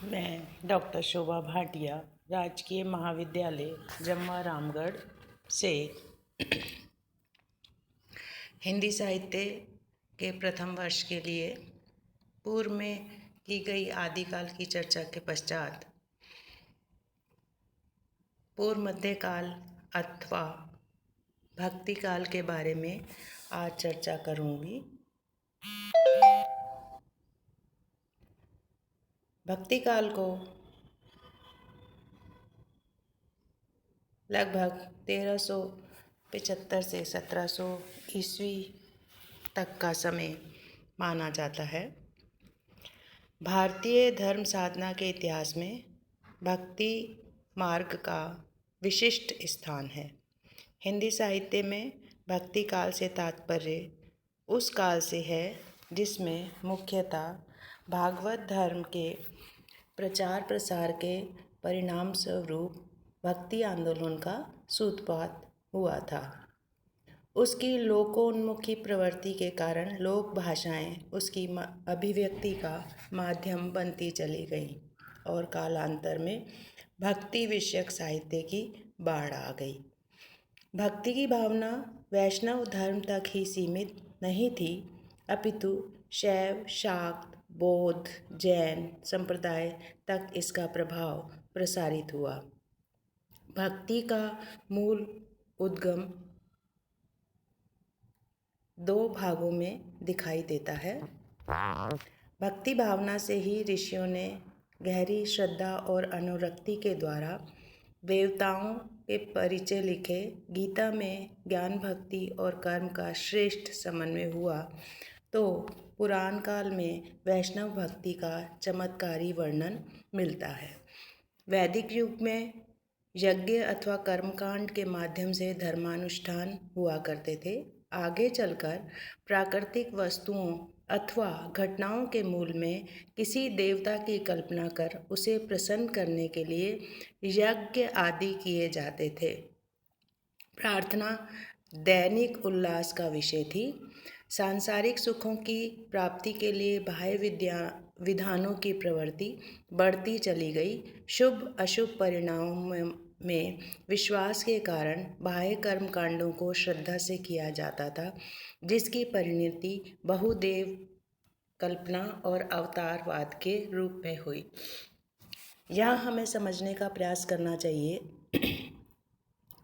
मैं डॉक्टर शोभा भाटिया राजकीय महाविद्यालय जम्मा रामगढ़ से हिंदी साहित्य के प्रथम वर्ष के लिए पूर्व में की गई आदिकाल की चर्चा के पश्चात पूर्व मध्यकाल अथवा भक्ति काल के बारे में आज चर्चा करूंगी। भक्ति काल को लगभग 1375 से 1700 ईस्वी तक का समय माना जाता है। भारतीय धर्म साधना के इतिहास में भक्ति मार्ग का विशिष्ट स्थान है। हिंदी साहित्य में भक्ति काल से तात्पर्य उस काल से है जिसमें मुख्यतः भागवत धर्म के प्रचार प्रसार के परिणाम स्वरूप भक्ति आंदोलन का सूत्रपात हुआ था। उसकी लोकोन्मुखी प्रवृत्ति के कारण लोक भाषाएं उसकी अभिव्यक्ति का माध्यम बनती चली गईं और कालांतर में भक्ति विषयक साहित्य की बाढ़ आ गई। भक्ति की भावना वैष्णव धर्म तक ही सीमित नहीं थी, अपितु शैव, शाक्त, बौद्ध, जैन संप्रदाय तक इसका प्रभाव प्रसारित हुआ। भक्ति का मूल उद्गम दो भागों में दिखाई देता है। भक्ति भावना से ही ऋषियों ने गहरी श्रद्धा और अनुरक्ति के द्वारा देवताओं के परिचय लिखे। गीता में ज्ञान, भक्ति और कर्म का श्रेष्ठ समन्वय हुआ तो पुराण काल में वैष्णव भक्ति का चमत्कारी वर्णन मिलता है। वैदिक युग में यज्ञ अथवा कर्मकांड के माध्यम से धर्मानुष्ठान हुआ करते थे। आगे चलकर प्राकृतिक वस्तुओं अथवा घटनाओं के मूल में किसी देवता की कल्पना कर उसे प्रसन्न करने के लिए यज्ञ आदि किए जाते थे। प्रार्थना दैनिक उल्लास का विषय थी। सांसारिक सुखों की प्राप्ति के लिए बाह्य विधानों की प्रवृत्ति बढ़ती चली गई। शुभ अशुभ परिणामों में विश्वास के कारण बाह्य कर्म कांडों को श्रद्धा से किया जाता था, जिसकी परिणति बहुदेव कल्पना और अवतारवाद के रूप में हुई। यहाँ हमें समझने का प्रयास करना चाहिए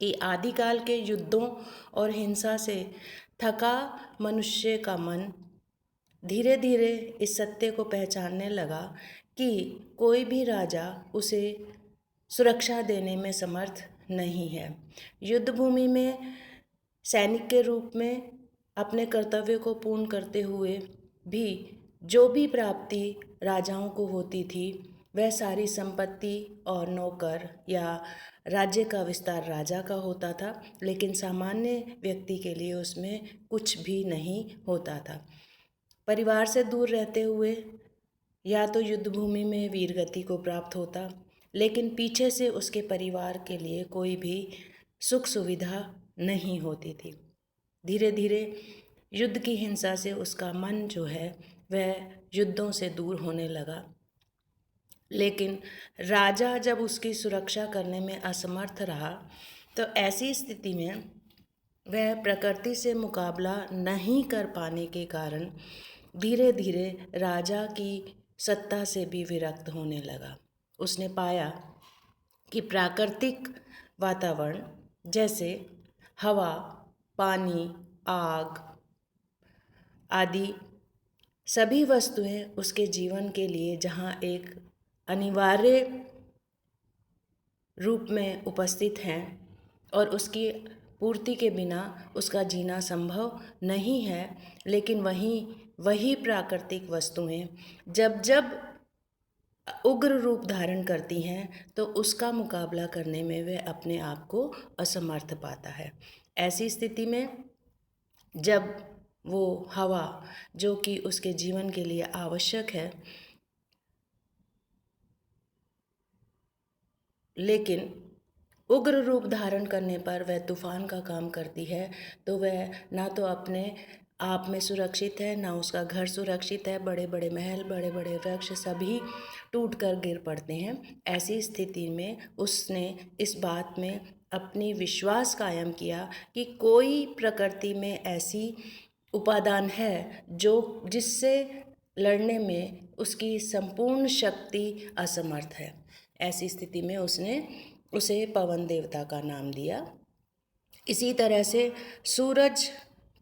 कि आदिकाल के युद्धों और हिंसा से थका मनुष्य का मन धीरे धीरे इस सत्य को पहचानने लगा कि कोई भी राजा उसे सुरक्षा देने में समर्थ नहीं है। युद्ध भूमि में सैनिक के रूप में अपने कर्तव्य को पूर्ण करते हुए भी जो भी प्राप्ति राजाओं को होती थी वह सारी संपत्ति और नौकर या राज्य का विस्तार राजा का होता था, लेकिन सामान्य व्यक्ति के लिए उसमें कुछ भी नहीं होता था। परिवार से दूर रहते हुए या तो युद्ध भूमि में वीरगति को प्राप्त होता, लेकिन पीछे से उसके परिवार के लिए कोई भी सुख सुविधा नहीं होती थी। धीरे धीरे युद्ध की हिंसा से उसका मन जो है वह युद्धों से दूर होने लगा। लेकिन राजा जब उसकी सुरक्षा करने में असमर्थ रहा तो ऐसी स्थिति में वह प्रकृति से मुकाबला नहीं कर पाने के कारण धीरे धीरे राजा की सत्ता से भी विरक्त होने लगा। उसने पाया कि प्राकृतिक वातावरण जैसे हवा, पानी, आग आदि सभी वस्तुएं उसके जीवन के लिए जहाँ एक अनिवार्य रूप में उपस्थित हैं और उसकी पूर्ति के बिना उसका जीना संभव नहीं है, लेकिन वही प्राकृतिक वस्तुएं जब जब उग्र रूप धारण करती हैं तो उसका मुकाबला करने में वह अपने आप को असमर्थ पाता है। ऐसी स्थिति में जब वो हवा जो कि उसके जीवन के लिए आवश्यक है लेकिन उग्र रूप धारण करने पर वह तूफान का काम करती है, तो वह ना तो अपने आप में सुरक्षित है, ना उसका घर सुरक्षित है। बड़े बड़े महल, बड़े बड़े वृक्ष सभी टूट कर गिर पड़ते हैं। ऐसी स्थिति में उसने इस बात में अपनी विश्वास कायम किया कि कोई प्रकृति में ऐसी उपादान है जो जिससे लड़ने में उसकी संपूर्ण शक्ति असमर्थ है। ऐसी स्थिति में उसने उसे पवन देवता का नाम दिया। इसी तरह से सूरज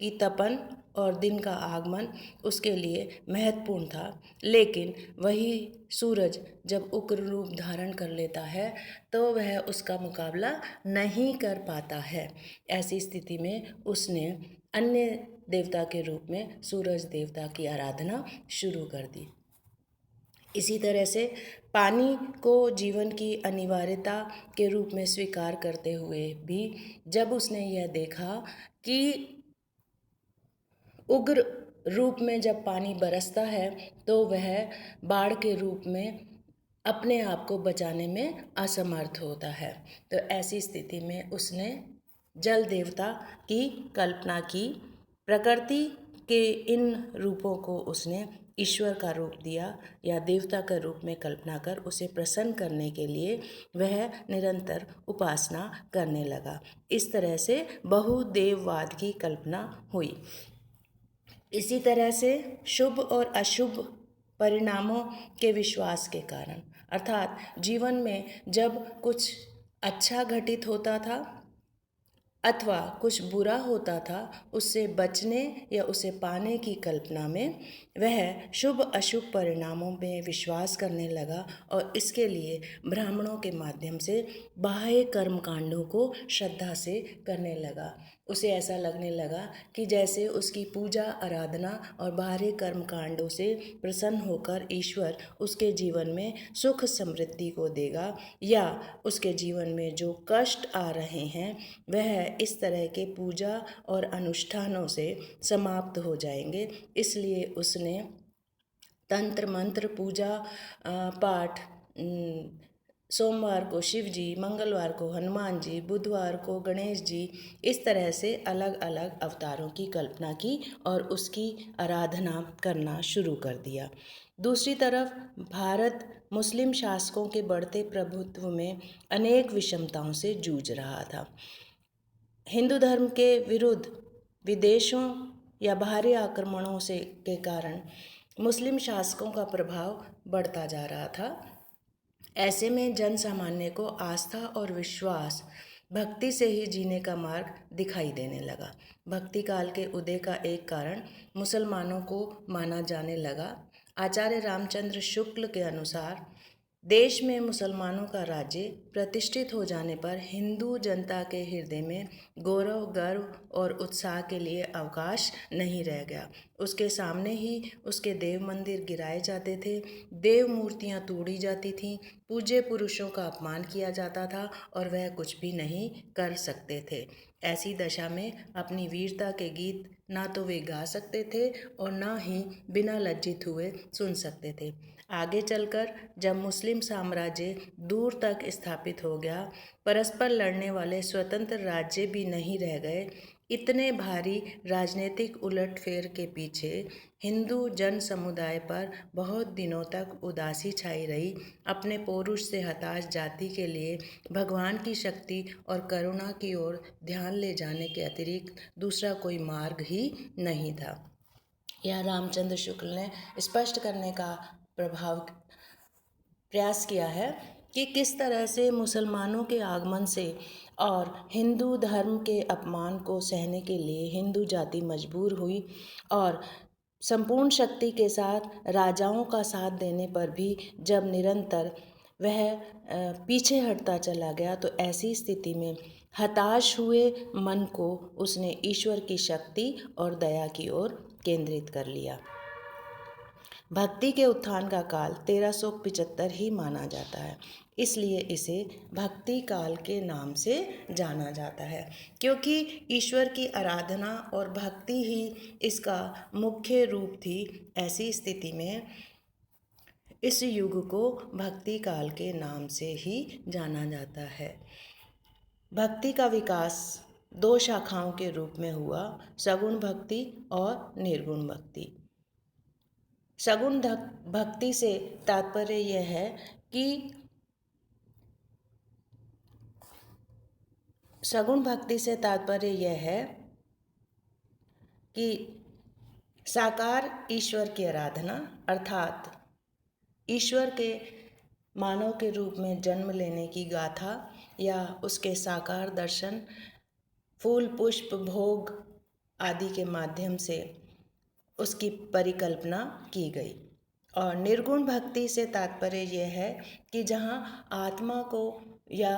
की तपन और दिन का आगमन उसके लिए महत्वपूर्ण था, लेकिन वही सूरज जब उग्र रूप धारण कर लेता है तो वह उसका मुकाबला नहीं कर पाता है। ऐसी स्थिति में उसने अन्य देवता के रूप में सूरज देवता की आराधना शुरू कर दी। इसी तरह से पानी को जीवन की अनिवार्यता के रूप में स्वीकार करते हुए भी जब उसने यह देखा कि उग्र रूप में जब पानी बरसता है तो वह बाढ़ के रूप में अपने आप को बचाने में असमर्थ होता है, तो ऐसी स्थिति में उसने जल देवता की कल्पना की। प्रकृति के इन रूपों को उसने ईश्वर का रूप दिया या देवता का रूप में कल्पना कर उसे प्रसन्न करने के लिए वह निरंतर उपासना करने लगा। इस तरह से बहुदेववाद की कल्पना हुई। इसी तरह से शुभ और अशुभ परिणामों के विश्वास के कारण, अर्थात जीवन में जब कुछ अच्छा घटित होता था अथवा कुछ बुरा होता था, उससे बचने या उसे पाने की कल्पना में वह शुभ अशुभ परिणामों में विश्वास करने लगा और इसके लिए ब्राह्मणों के माध्यम से बाह्य कर्मकांडों को श्रद्धा से करने लगा। उसे ऐसा लगने लगा कि जैसे उसकी पूजा आराधना और बाहरी कर्मकांडों से प्रसन्न होकर ईश्वर उसके जीवन में सुख समृद्धि को देगा या उसके जीवन में जो कष्ट आ रहे हैं वह इस तरह के पूजा और अनुष्ठानों से समाप्त हो जाएंगे। इसलिए उसने तंत्र मंत्र पूजा पाठ सोमवार को शिव जी, मंगलवार को हनुमान जी, बुधवार को गणेश जी, इस तरह से अलग अलग अवतारों की कल्पना की और उसकी आराधना करना शुरू कर दिया। दूसरी तरफ भारत मुस्लिम शासकों के बढ़ते प्रभुत्व में अनेक विषमताओं से जूझ रहा था। हिंदू धर्म के विरुद्ध विदेशों या बाहरी आक्रमणों से के कारण मुस्लिम शासकों का प्रभाव बढ़ता जा रहा था। ऐसे में जन सामान्य को आस्था और विश्वास भक्ति से ही जीने का मार्ग दिखाई देने लगा। भक्ति काल के उदय का एक कारण मुसलमानों को माना जाने लगा। आचार्य रामचंद्र शुक्ल के अनुसार देश में मुसलमानों का राज्य प्रतिष्ठित हो जाने पर हिंदू जनता के हृदय में गौरव, गर्व और उत्साह के लिए अवकाश नहीं रह गया। उसके सामने ही उसके देव मंदिर गिराए जाते थे, देव मूर्तियां तोड़ी जाती थीं, पूज्य पुरुषों का अपमान किया जाता था और वह कुछ भी नहीं कर सकते थे। ऐसी दशा में अपनी वीरता के गीत ना तो वे गा सकते थे और ना ही बिना लज्जित हुए सुन सकते थे। आगे चलकर जब मुस्लिम साम्राज्य दूर तक स्थापित हो गया, परस्पर लड़ने वाले स्वतंत्र राज्य भी नहीं रह गए। इतने भारी राजनीतिक उलटफेर के पीछे हिंदू जन समुदाय पर बहुत दिनों तक उदासी छाई रही। अपने पौरुष से हताश जाति के लिए भगवान की शक्ति और करुणा की ओर ध्यान ले जाने के अतिरिक्त दूसरा कोई मार्ग ही नहीं था। यह रामचंद्र शुक्ल ने स्पष्ट करने का प्रयास किया है कि किस तरह से मुसलमानों के आगमन से और हिंदू धर्म के अपमान को सहने के लिए हिंदू जाति मजबूर हुई और संपूर्ण शक्ति के साथ राजाओं का साथ देने पर भी जब निरंतर वह पीछे हटता चला गया, तो ऐसी स्थिति में हताश हुए मन को उसने ईश्वर की शक्ति और दया की ओर केंद्रित कर लिया। भक्ति के उत्थान का काल 1375 ही माना जाता है, इसलिए इसे भक्ति काल के नाम से जाना जाता है, क्योंकि ईश्वर की आराधना और भक्ति ही इसका मुख्य रूप थी। ऐसी स्थिति में इस युग को भक्ति काल के नाम से ही जाना जाता है। भक्ति का विकास दो शाखाओं के रूप में हुआ, सगुण भक्ति और निर्गुण भक्ति। सगुण भक्ति से तात्पर्य यह है कि सगुण भक्ति से तात्पर्य यह है कि साकार ईश्वर की आराधना, अर्थात ईश्वर के मानव के रूप में जन्म लेने की गाथा या उसके साकार दर्शन फूल पुष्प भोग आदि के माध्यम से उसकी परिकल्पना की गई। और निर्गुण भक्ति से तात्पर्य यह है कि जहाँ आत्मा को या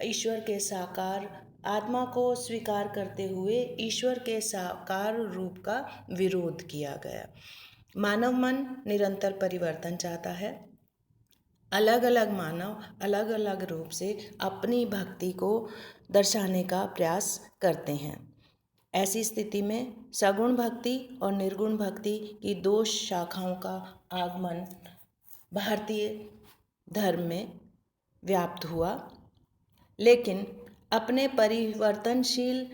ईश्वर के साकार आत्मा को स्वीकार करते हुए ईश्वर के साकार रूप का विरोध किया गया। मानव मन निरंतर परिवर्तन चाहता है। अलग अलग मानव अलग अलग रूप से अपनी भक्ति को दर्शाने का प्रयास करते हैं। ऐसी स्थिति में सगुण भक्ति और निर्गुण भक्ति की दो शाखाओं का आगमन भारतीय धर्म में व्याप्त हुआ, लेकिन अपने परिवर्तनशील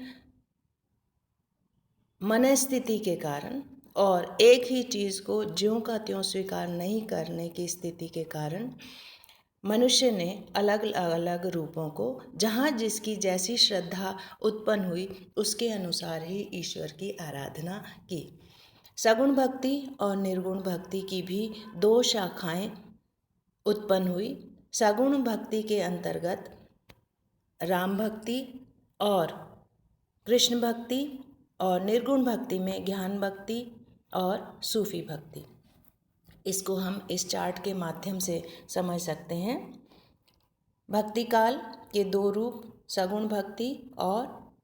मनस्थिति के कारण और एक ही चीज़ को ज्यों का त्यों स्वीकार नहीं करने की स्थिति के कारण मनुष्य ने अलग अलग रूपों को, जहाँ जिसकी जैसी श्रद्धा उत्पन्न हुई, उसके अनुसार ही ईश्वर की आराधना की। सगुण भक्ति और निर्गुण भक्ति की भी दो शाखाएं उत्पन्न हुई। सगुण भक्ति के अंतर्गत राम भक्ति और कृष्ण भक्ति, और निर्गुण भक्ति में ज्ञान भक्ति और सूफी भक्ति। इसको हम इस चार्ट के माध्यम से समझ सकते हैं। भक्ति काल के दो रूप सगुण भक्ति और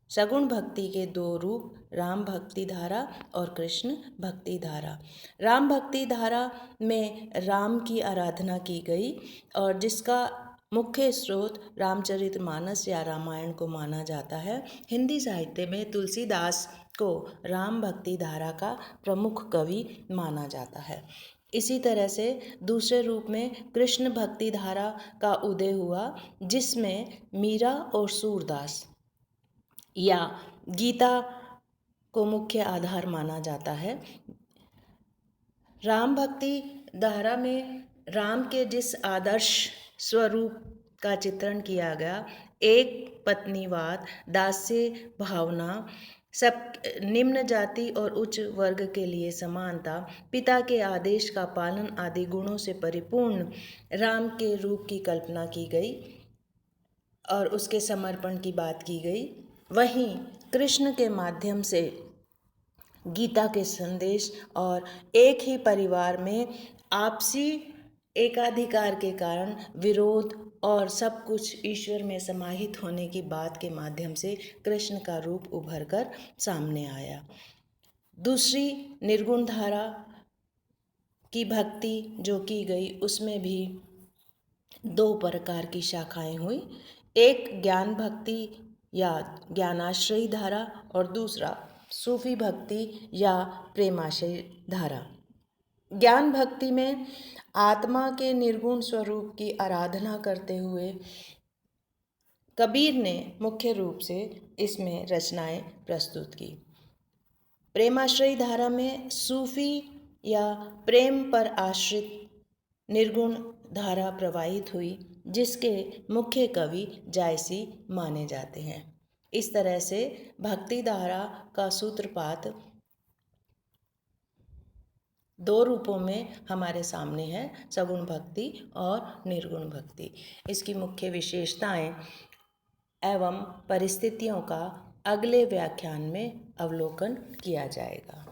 सगुण भक्ति के दो रूप राम भक्ति धारा और कृष्ण भक्ति धारा। राम भक्ति धारा में राम की आराधना की गई और जिसका मुख्य स्रोत रामचरितमानस या रामायण को माना जाता है। हिंदी साहित्य में तुलसीदास को राम भक्ति धारा का प्रमुख कवि माना जाता है। इसी तरह से दूसरे रूप में कृष्ण भक्ति धारा का उदय हुआ, जिसमें मीरा और सूरदास या गीता को मुख्य आधार माना जाता है। राम भक्ति धारा में राम के जिस आदर्श स्वरूप का चित्रण किया गया, एक पत्नीवाद, दास्य भावना, सब निम्न जाति और उच्च वर्ग के लिए समानता, पिता के आदेश का पालन आदि गुणों से परिपूर्ण राम के रूप की कल्पना की गई और उसके समर्पण की बात की गई। वहीं कृष्ण के माध्यम से गीता के संदेश और एक ही परिवार में आपसी एकाधिकार के कारण विरोध और सब कुछ ईश्वर में समाहित होने की बात के माध्यम से कृष्ण का रूप उभर कर सामने आया। दूसरी निर्गुण धारा की भक्ति जो की गई, उसमें भी दो प्रकार की शाखाएं हुई। एक ज्ञान भक्ति या ज्ञानाश्रयी धारा और दूसरा सूफी भक्ति या प्रेमाश्रयी धारा। ज्ञान भक्ति में आत्मा के निर्गुण स्वरूप की आराधना करते हुए कबीर ने मुख्य रूप से इसमें रचनाएं प्रस्तुत की। प्रेमाश्रयी धारा में सूफी या प्रेम पर आश्रित निर्गुण धारा प्रवाहित हुई, जिसके मुख्य कवि जायसी माने जाते हैं। इस तरह से भक्ति धारा का सूत्रपात दो रूपों में हमारे सामने है, सगुण भक्ति और निर्गुण भक्ति। इसकी मुख्य विशेषताएं एवं परिस्थितियों का अगले व्याख्यान में अवलोकन किया जाएगा।